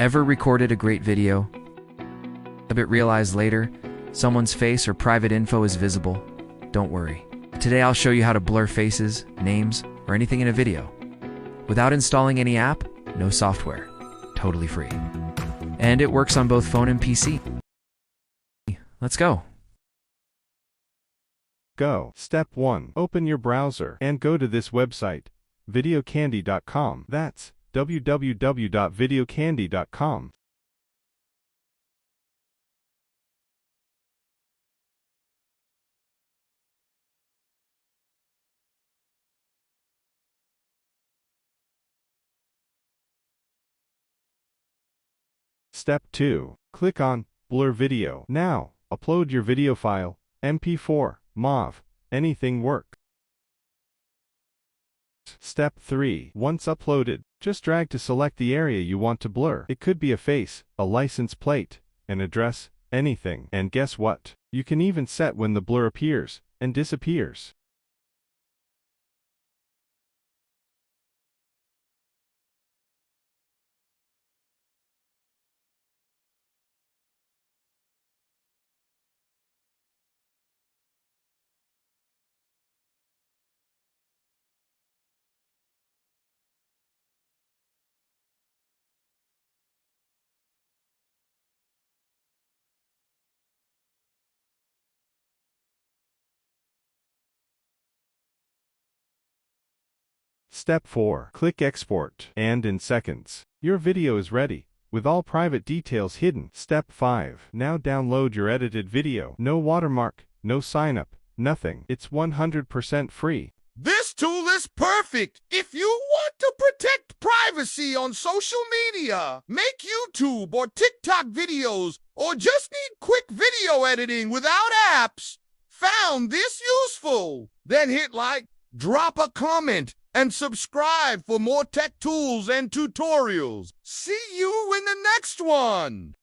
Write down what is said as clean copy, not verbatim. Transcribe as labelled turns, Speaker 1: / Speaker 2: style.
Speaker 1: Ever recorded a great video, but realized later someone's face or private info is visible? Don't worry. Today I'll show you how to blur faces, names, or anything in a video without installing any app, no software, totally free. And it works on both phone and PC. Let's go.
Speaker 2: Step 1. Open your browser and go to this website, videocandy.com. That's www.videocandy.com. Step 2. Click on Blur Video. Now, upload your video file, MP4, MOV, anything work. Step 3. Once uploaded, just drag to select the area you want to blur. It could be a face, a license plate, an address, anything. And guess what? You can even set when the blur appears and disappears. Step 4. Click Export, and in seconds, your video is ready, with all private details hidden. Step 5. Now download your edited video. No watermark, no sign up, nothing. It's 100% free.
Speaker 3: This tool is perfect if you want to protect privacy on social media, make YouTube or TikTok videos, or just need quick video editing without apps. Found this useful? Then hit like, drop a comment, and subscribe for more tech tools and tutorials. See you in the next one!